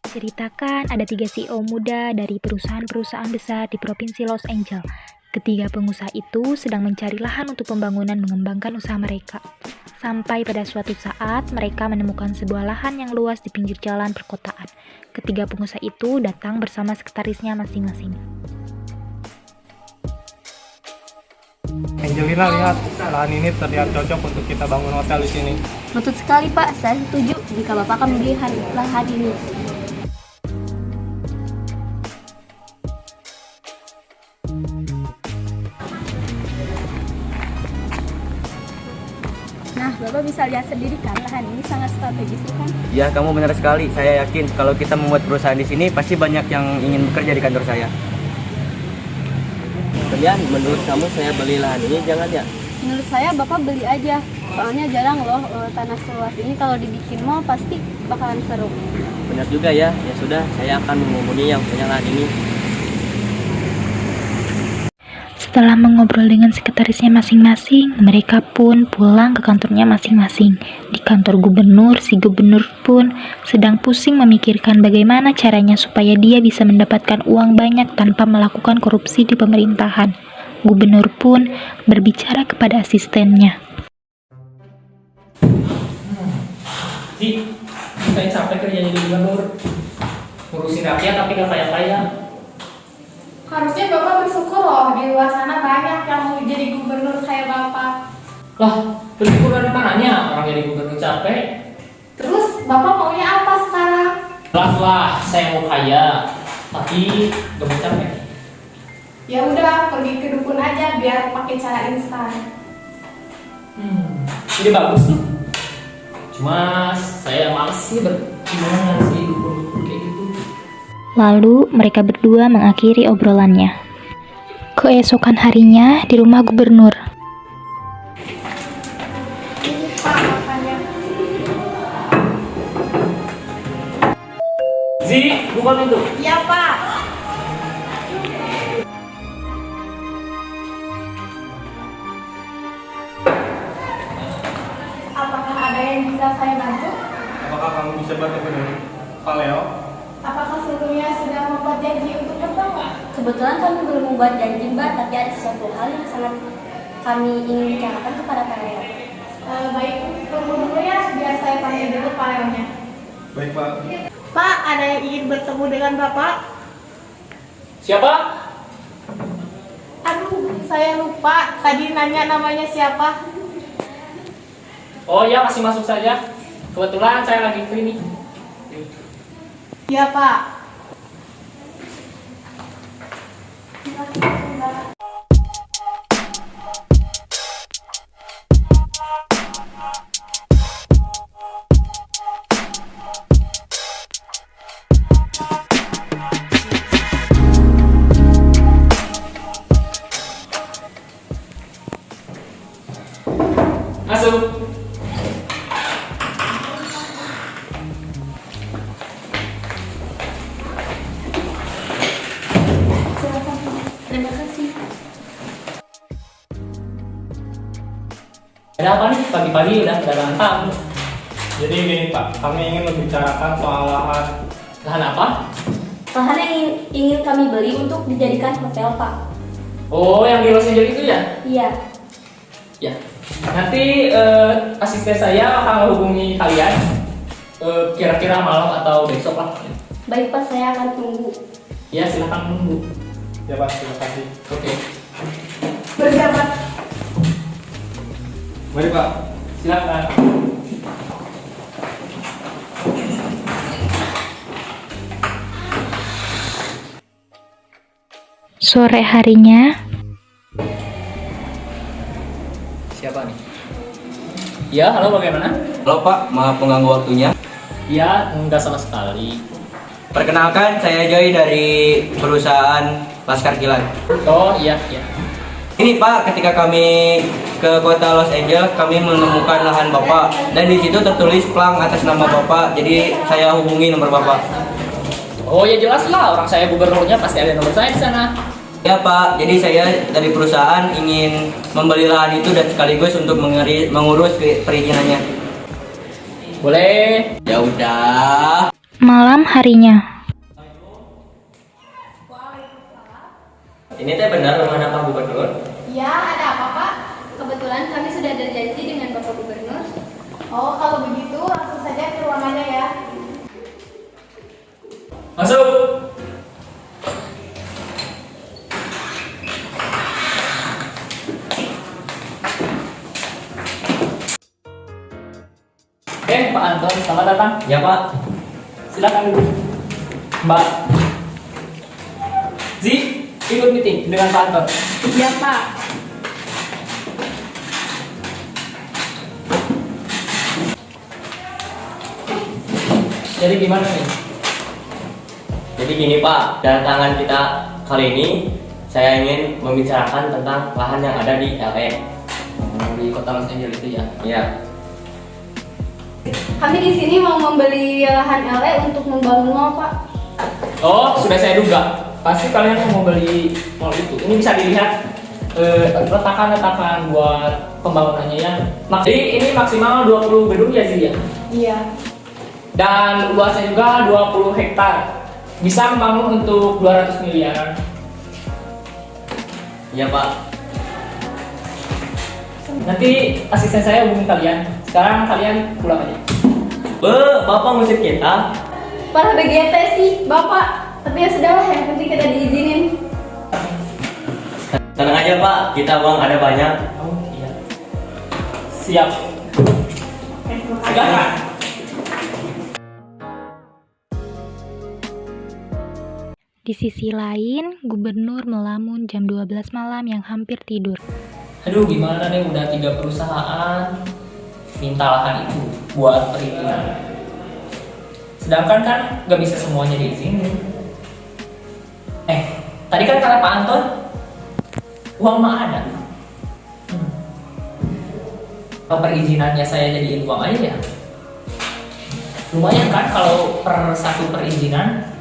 Diceritakan ada 3 CEO muda dari perusahaan-perusahaan besar di Provinsi Los Angeles. Ketiga pengusaha itu sedang mencari lahan untuk pembangunan mengembangkan usaha mereka. Sampai pada suatu saat, mereka menemukan sebuah lahan yang luas di pinggir jalan perkotaan. Ketiga pengusaha itu datang bersama sekretarisnya masing-masing. Angelina, lihat, lahan ini terlihat cocok untuk kita bangun hotel di sini. Betul sekali Pak, saya setuju jika Bapak akan membeli lahan ini. Nah, Bapak bisa lihat sendiri kan, lahan ini sangat strategis kan? Ya, kamu benar sekali. Saya yakin kalau kita membuat perusahaan di sini, pasti banyak yang ingin bekerja di kantor saya. Kalian, menurut kamu saya beli lahan ini jangan ya? Menurut saya Bapak beli aja, soalnya jarang loh tanah seluas ini kalau dibikin mall pasti bakalan seru. Benar juga ya. Ya sudah, saya akan menghubungi yang punya lahan ini. Setelah mengobrol dengan sekretarisnya masing-masing, mereka pun pulang ke kantornya masing-masing. Di kantor gubernur, si gubernur pun sedang pusing memikirkan bagaimana caranya supaya dia bisa mendapatkan uang banyak tanpa melakukan korupsi di pemerintahan. Gubernur pun berbicara kepada asistennya. Saya capek kerja jadi gubernur, ngurusin rakyat tapi gak kaya-kaya. Harusnya Bapak bersyukur loh, di luar sana banyak yang mau jadi gubernur kayak Bapak. Lah, bersyukur dari mananya orang jadi gubernur capek? Terus Bapak maunya apa sekarang? Jelas lah, saya mau kaya, tapi gak mau capek. Ya udah, pergi ke dukun aja biar pakai cara instan. Ide bagus tuh. Cuma saya males sih gimana sih dukun-dukun kayak gitu. Lalu mereka berdua mengakhiri obrolannya. Keesokan harinya di rumah gubernur. Ini Pak makannya. Zi, buka pintu. Iya Pak. Apakah ada yang bisa saya bantu? Apakah kamu bisa bertemu dengan Pak Leo? Apakah seluruhnya sudah membuat janji untuk bertemu? Kebetulan kami belum membuat janji Mbak, tapi ada sesuatu hal yang sangat kami ingin bicarakan kepada Pak Leo. Baik, tunggu dulu ya biar saya panggil dulu Pak Leonya. Baik, Pak. Pak, ada yang ingin bertemu dengan Bapak? Siapa? Aduh, saya lupa. Tadi nanya namanya siapa? Oh ya, masih masuk saja. Kebetulan saya lagi free nih. Iya, Pak. Masuk. Terima kasih. Ada apa nih? Pagi-pagi udah datang tamu. Jadi gini, Pak, kami ingin membicarakan soal lahan. Lahan apa? Lahan yang ingin kami beli untuk dijadikan hotel Pak. Oh, yang di Los Angeles itu ya? Iya. Ya. Nanti asisten saya akan menghubungi kalian. Kira-kira malam atau besok lah. Baik Pak, saya akan tunggu. Ya, silakan menunggu. Ya, Pak, terima kasih. Oke. Bersiap, Pak. Mari, Pak. Silakan. Sore harinya, Siapa nih? Ya, halo bagaimana? Halo Pak, maaf mengganggu waktunya. Ya, enggak sama sekali. Perkenalkan, saya Joy dari perusahaan Laskar Kilat. Oh, iya, iya. Ini Pak, ketika kami ke kota Los Angeles, kami menemukan lahan Bapak dan di situ tertulis plang atas nama Bapak. Jadi saya hubungi nomor Bapak. Oh, ya jelas lah, orang saya gubernurnya pasti ada nomor saya di sana. Ya Pak, jadi saya dari perusahaan ingin membeli lahan itu dan sekaligus untuk mengurus perizinannya. Boleh. Ya udah. Malam harinya, Ini teh benar rumahnya Pak Gubernur? Ya, ada apa Pak? Kebetulan kami sudah ada janji dengan Bapak Gubernur. Oh, kalau begitu langsung saja ke ruangannya ya. Masuk. Pak Anton, selamat datang. Ya Pak. Silakan duduk. Mbak Zi, ikut meeting dengan Pak Anton. Iya Pak. Jadi gimana nih? Jadi gini Pak, kedatangan kita kali ini saya ingin membicarakan tentang lahan yang ada di LA. Di kota Los Angeles itu ya. Ya. Kami di sini mau membeli lahan LA untuk membangun mall Pak. Oh, sudah saya duga. Pasti kalian mau beli mall itu. Ini bisa dilihat letakan-letakan buat pembangunannya ya. Jadi ini maksimal 20 gedung ya Zia? Iya. Dan luasnya juga 20 hektar. Bisa membangun untuk 200 miliar. Iya Pak. Nanti asisten saya hubungi kalian. Sekarang kalian pulang aja. Bapak ngusir kita? Para BGT sih Bapak. Tapi ya sudahlah, yang penting kita diizinin. Tenang aja Pak, kita uang ada banyak. Oh iya. Siap. Silakan. di sisi lain, gubernur melamun jam 12 malam yang hampir tidur. Aduh, gimana nih, udah 3 perusahaan minta lahan itu buat perizinan. Sedangkan kan gak bisa semuanya diizinin. Tadi kan kata Pak Anton, uang mah ada. Kalau perizinannya saya jadiin uang aja ya. Lumayan kan kalau per satu perizinan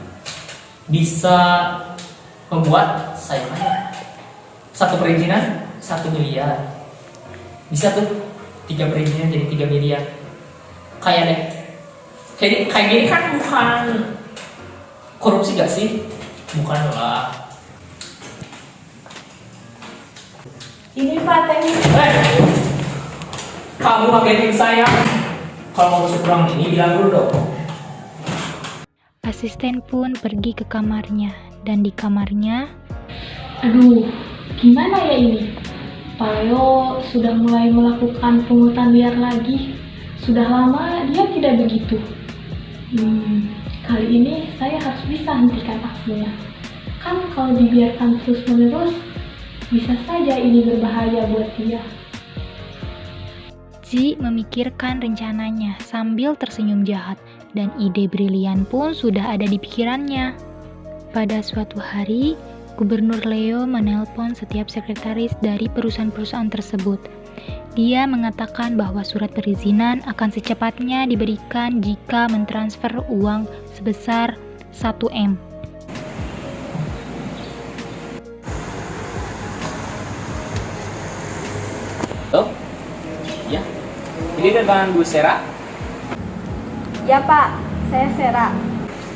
bisa membuat saya kaya. Satu perizinan 1 miliar. Bisa tuh 3 perizinan jadi 3 miliar. Kayak deh. Kayak gini kan bukan korupsi gak sih? Bukan lah. Ini Pak teknik. Kamu ngagetin saya. Kalau mau masuk ruang ini bilang dulu dong. Asisten pun pergi ke kamarnya, dan di kamarnya, Aduh, gimana ya ini? Pak Leo sudah mulai melakukan pungutan liar lagi. Sudah lama dia tidak begitu. Kali ini saya harus bisa hentikan aksinya. Kan kalau dibiarkan terus-menerus, bisa saja ini berbahaya buat dia. Ji memikirkan rencananya sambil tersenyum jahat, dan ide brilian pun sudah ada di pikirannya. Pada suatu hari, Gubernur Leo menelpon setiap sekretaris dari perusahaan-perusahaan tersebut. Dia mengatakan bahwa surat perizinan akan secepatnya diberikan jika mentransfer uang sebesar 1 M. Halo? Ya. Ini dengan Bu Sera? Ya Pak, saya Sera.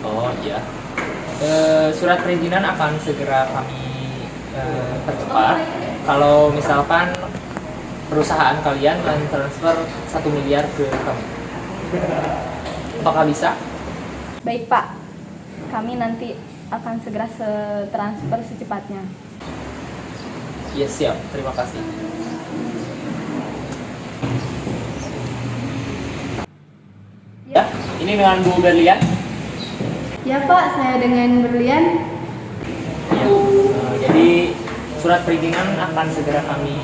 Oh iya. Surat perizinan akan segera kami percepat. Kalau misalkan perusahaan kalian mentransfer 1 miliar ke kami, apakah bisa? Baik Pak, kami nanti akan segera transfer secepatnya. Ya siap, terima kasih. Ya, ini dengan Bu Berlian. Ya Pak, saya dengan Berlian. Ya, jadi surat perizinan akan segera kami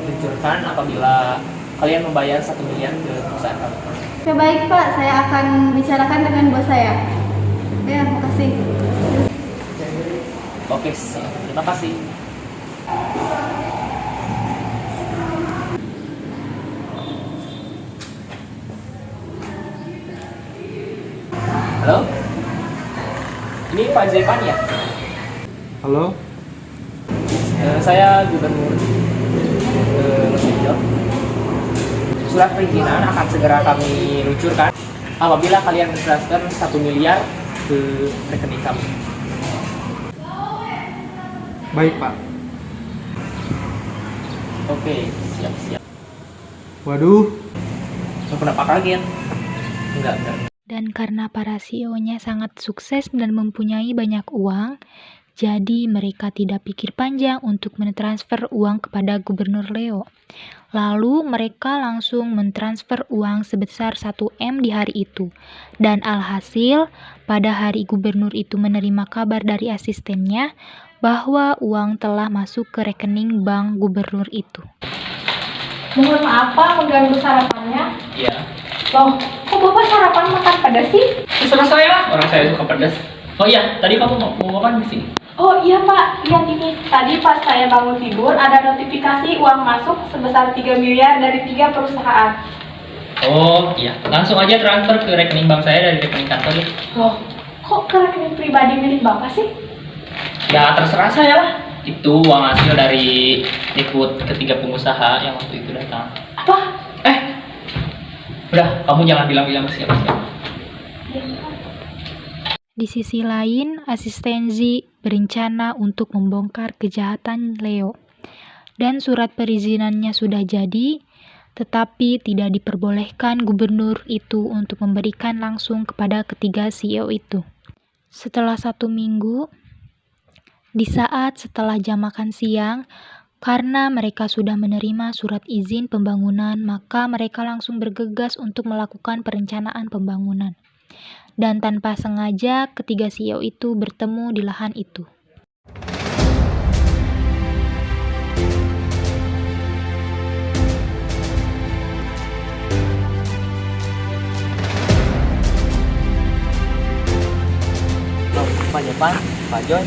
luncurkan apabila kalian membayar 1 miliar ke perusahaan kami. Ya baik Pak, saya akan bicarakan dengan bos saya. Ya, makasih. Oke, siap. Terima kasih. Halo? Ini Pak Zepan ya? Halo? Saya Gubernur Los Angeles. Surat perizinan akan segera kami luncurkan. apabila kalian mentransfer 1 miliar ke rekening kami. Baik, Pak. Oke, siap-siap. Waduh, Kenapa kaget? Enggak. Dan karena para CEO-nya sangat sukses dan mempunyai banyak uang, jadi mereka tidak pikir panjang untuk mentransfer uang kepada Gubernur Leo. Lalu mereka langsung mentransfer uang sebesar 1 M di hari itu. Dan alhasil, pada hari Gubernur itu menerima kabar dari asistennya bahwa uang telah masuk ke rekening bank Gubernur itu. Mohon maaf Pak mengganggu sarapannya. Iya. Loh, kok Bapak sarapan makan pedas sih? Terserah saya, orang saya suka pedas. Oh iya, tadi kamu mau apa di sini? Oh iya Pak, lihat ini. Tadi pas saya bangun tidur ada notifikasi uang masuk sebesar 3 miliar dari 3 perusahaan. Oh iya, langsung aja transfer ke rekening bank saya dari rekening kantor ya. Loh, kok ke rekening pribadi milik Bapak sih? Ya terserah saya lah. Itu uang hasil dari ikut ketiga pengusaha yang waktu itu datang. Apa? Udah, kamu jangan bilang-bilang ke siapa-siapa. Di sisi lain, asisten Z berencana untuk membongkar kejahatan Leo. Dan surat perizinannya sudah jadi, tetapi tidak diperbolehkan gubernur itu untuk memberikan langsung kepada ketiga CEO itu. Setelah 1 minggu, di saat setelah jam makan siang, karena mereka sudah menerima surat izin pembangunan, maka mereka langsung bergegas untuk melakukan perencanaan pembangunan. Dan tanpa sengaja, ketiga CEO itu bertemu di lahan itu. Pak Jepan, Pak John,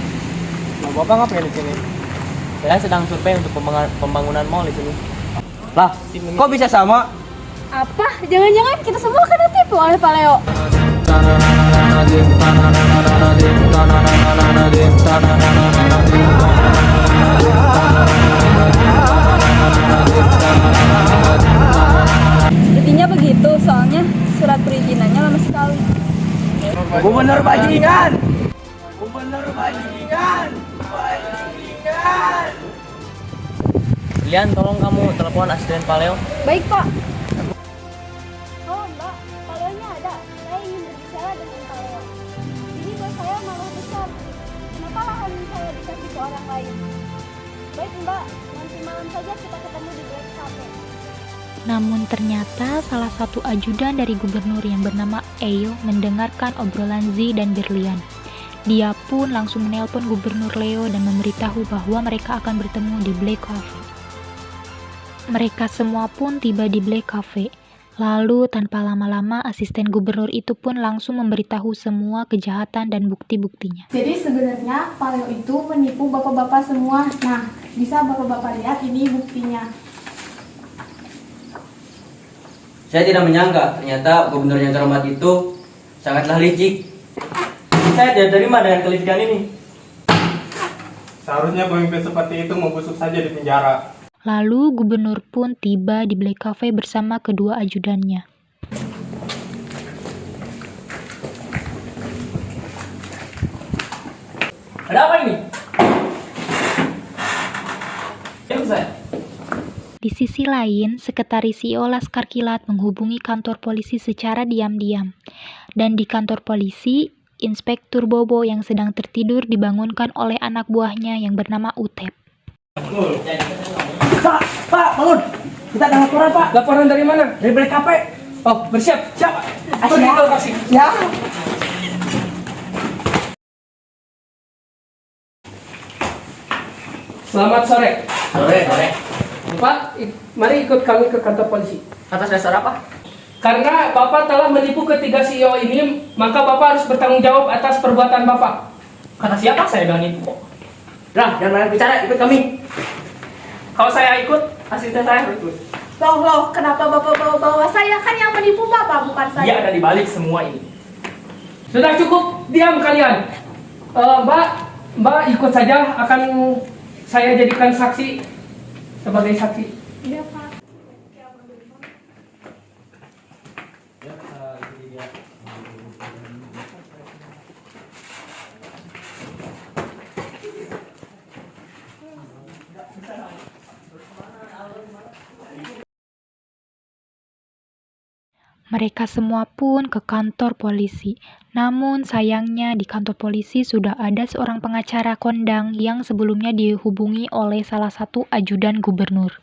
Bapak ngapain di sini? saya sedang survei untuk pembangunan mall di sini. Lah, kok bisa sama? Apa? Jangan-jangan kita semua kena tipu oleh Pak Leo. Sepertinya begitu, soalnya surat perizinannya lama sekali. Gubernur bajingan! Gubernur bajingan! Bajingan! Lian, tolong kamu telepon asisten Pak Leo. Baik, Pak. Halo, Mbak. Pak Leo-nya ada. Saya ingin berbicara dengan Pak Leo. Ini bos saya malah besar. Kenapa lahan saya dikasih ke orang lain? Baik, Mbak. Nanti malam saja kita ketemu di Black Cafe. Namun ternyata salah satu ajudan dari gubernur yang bernama Eyo mendengarkan obrolan Z dan Berlian. Dia pun langsung menelpon Gubernur Leo dan memberitahu bahwa mereka akan bertemu di Black Cafe. Mereka semua pun tiba di Black Cafe. Lalu tanpa lama-lama asisten gubernur itu pun langsung memberitahu semua kejahatan dan bukti-buktinya. Jadi sebenarnya Pak Leo itu menipu bapak-bapak semua. Nah, bisa bapak-bapak lihat ini buktinya. Saya tidak menyangka, ternyata gubernur yang terhormat itu sangatlah licik. Saya tidak terima dengan kelicikan ini. Seharusnya pemimpin seperti itu membusuk saja di penjara. Lalu gubernur pun tiba di Black Cafe bersama kedua ajudannya. Ada apa ini? Itu saya. Di sisi lain, Sekretaris CEO Laskar Kilat menghubungi kantor polisi secara diam-diam. Dan di kantor polisi, Inspektur Bobo yang sedang tertidur dibangunkan oleh anak buahnya yang bernama Utep. Pak, bangun! Kita ada laporan, Pak. Laporan dari mana? Dari Black Cafe. Oh, bersiap. Siap. Pergi ke lokasi. Ya. Selamat sore. Sore. Pak, mari ikut kami ke kantor polisi. Atas dasar apa? Karena Bapak telah menipu ketiga CEO ini, maka Bapak harus bertanggung jawab atas perbuatan Bapak. Kata siapa saya bilang itu kok? Nah, jangan banyak bicara, ikut kami. Kalau saya ikut, asisten saya harus ikut. Loh, kenapa Bapak bawa-bawa saya? Kan yang menipu Bapak, bukan saya. Dia ada di balik semua ini. Sudah cukup, diam kalian. Mbak ikut saja, akan saya jadikan saksi sebagai saksi. Iya, Pak. Ya, Mereka semua pun ke kantor polisi. Namun sayangnya di kantor polisi sudah ada seorang pengacara kondang yang sebelumnya dihubungi oleh salah satu ajudan gubernur.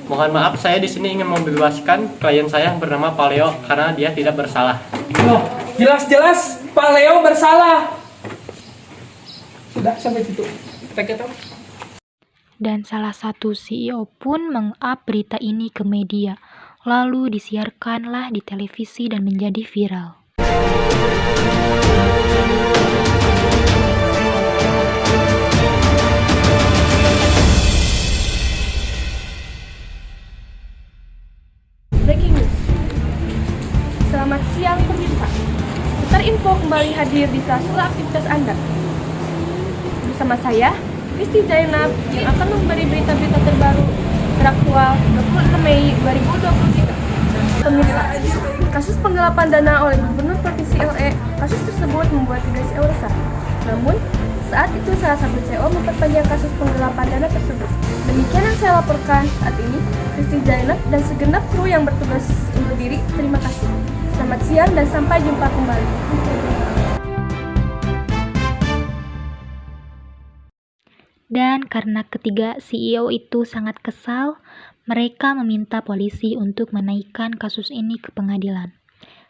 Mohon maaf, saya di sini ingin membebaskan klien saya yang bernama Pak Leo karena dia tidak bersalah. Loh, jelas-jelas Pak Leo bersalah. Sudah sampai situ. Kita tahu. Dan salah satu CEO pun meng-up berita ini ke media. Lalu disiarkanlah di televisi dan menjadi viral. Breaking news. Selamat siang pemirsa. Seputar info kembali hadir di sela-sela aktivitas Anda. Bersama saya, Kristi Zainab, yang akan memberi berita-berita terbaru teraktual 26 Mei 2023. Pemirsa, kasus penggelapan dana oleh Gubernur Provinsi LA, kasus tersebut membuat 3 CEO resah. Namun, saat itu salah satu CEO memperpanjang kasus penggelapan dana tersebut. Demikian yang saya laporkan saat ini. Kristi Zainab dan segenap kru yang bertugas undur diri, terima kasih. Selamat siang dan sampai jumpa kembali. Dan karena ketiga CEO itu sangat kesal, mereka meminta polisi untuk menaikkan kasus ini ke pengadilan.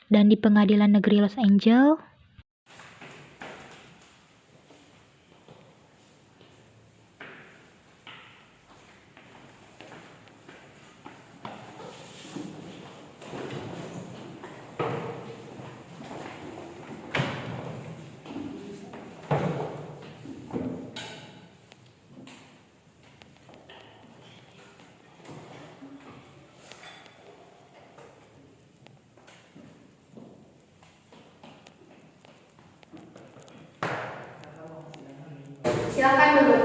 Dan di Pengadilan Negeri Los Angeles, Silakan duduk.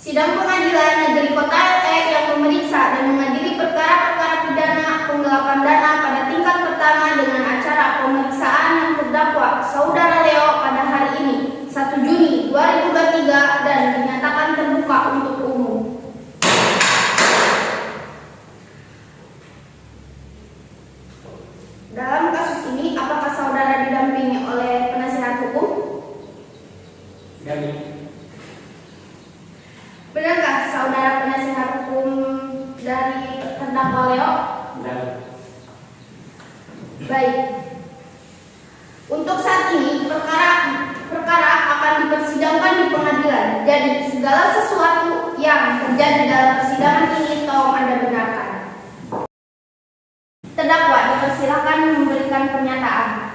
Sidang Pengadilan Negeri Kota LA yang memeriksa dan mengadili perkara-perkara pidana penggelapan dana pada tingkat pertama dengan acara pemeriksaan yang terdakwa Saudara Leo pada hari ini, 1 Juni 2023 dan dinyatakan terbuka untuk umum. Dalam kasus ini, apakah saudara didampingi oleh penasihat hukum? Benarkah saudara penasihat hukum dari terdakwa Leo? Baik. Untuk saat ini, perkara akan dipersidangkan di pengadilan. Jadi, segala sesuatu yang terjadi dalam persidangan ini tolong Anda benarkan. Terdakwa dipersilakan memberikan pernyataan.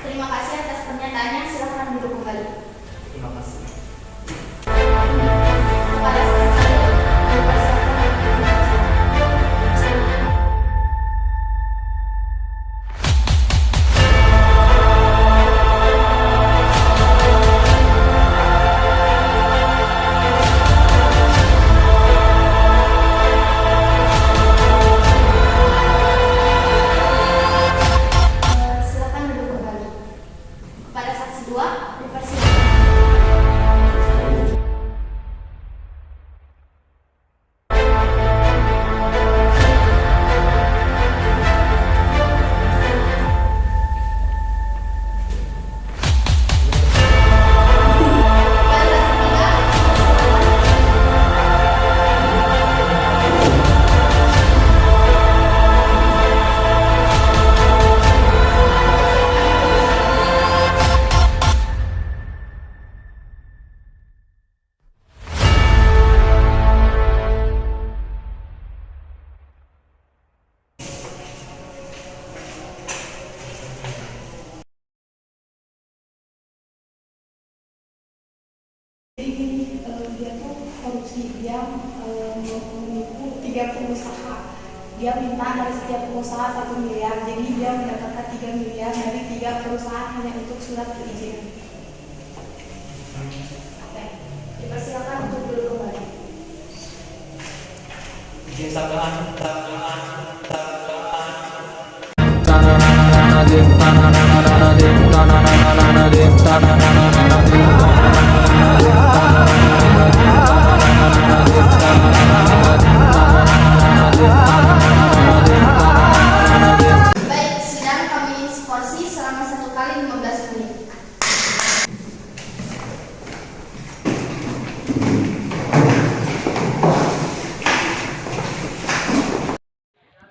Terima kasih atas pernyataannya. Silakan duduk kembali. Terima kasih. Kepada saksi, dipersilakan. Silakan duduk kembali. Kepada saksi 2, dipersilakan. Kepada Dia tuh korupsi, dia menipu 3 pengusaha. Dia minta dari setiap pengusaha 1 miliar, jadi dia mendapatkan 3 miliar dari 3 perusahaan hanya untuk surat perizinan. Oke, dipersilakan untuk duduk kembali. Baik, sidang kami skorsing selama 1 kali 15 menit.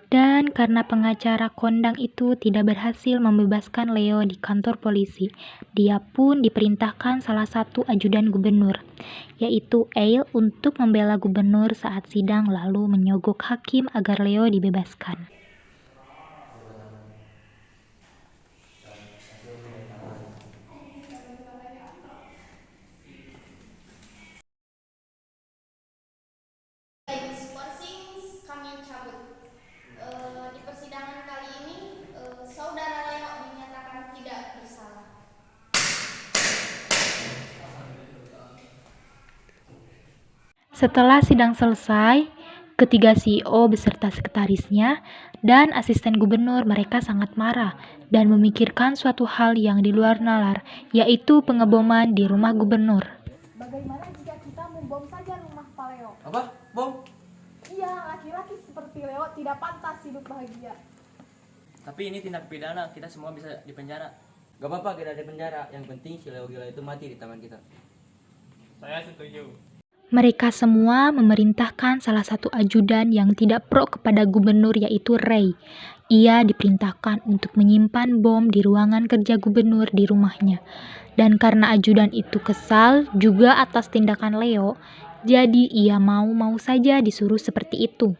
Dan karena pengacara kondang itu tidak berhasil membebaskan Leo di kantor polisi, dia pun diperintahkan salah satu ajudan gubernur, yaitu Eil, untuk membela gubernur saat sidang lalu menyogok hakim agar Leo dibebaskan. Baik, skorsing kami cabut. Di persidangan kali ini, saudara Leo dinyatakan tidak bersalah. Setelah sidang selesai, ketiga CEO beserta sekretarisnya dan asisten gubernur mereka sangat marah dan memikirkan suatu hal yang di luar nalar, yaitu pengeboman di rumah gubernur. Bagaimana jika kita membom saja rumah Pak Leo? Apa? Bom? Iya, laki-laki seperti Leo tidak pantas hidup bahagia. Tapi ini tindak pidana, kita semua bisa dipenjara. Gak apa-apa kita di penjara. Yang penting si Leo gila itu mati di tangan kita. Saya setuju. Mereka semua memerintahkan salah satu ajudan yang tidak pro kepada gubernur, yaitu Ray. Ia diperintahkan untuk menyimpan bom di ruangan kerja gubernur di rumahnya. Dan karena ajudan itu kesal juga atas tindakan Leo, jadi ia mau-mau saja disuruh seperti itu.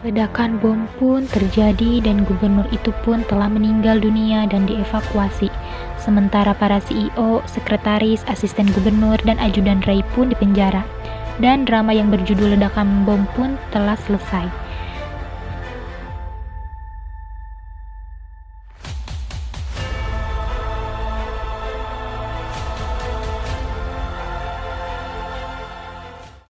Ledakan bom pun terjadi dan gubernur itu pun telah meninggal dunia dan dievakuasi. Sementara para CEO, sekretaris, asisten gubernur, dan ajudan Ray pun dipenjara. Dan drama yang berjudul ledakan bom pun telah selesai.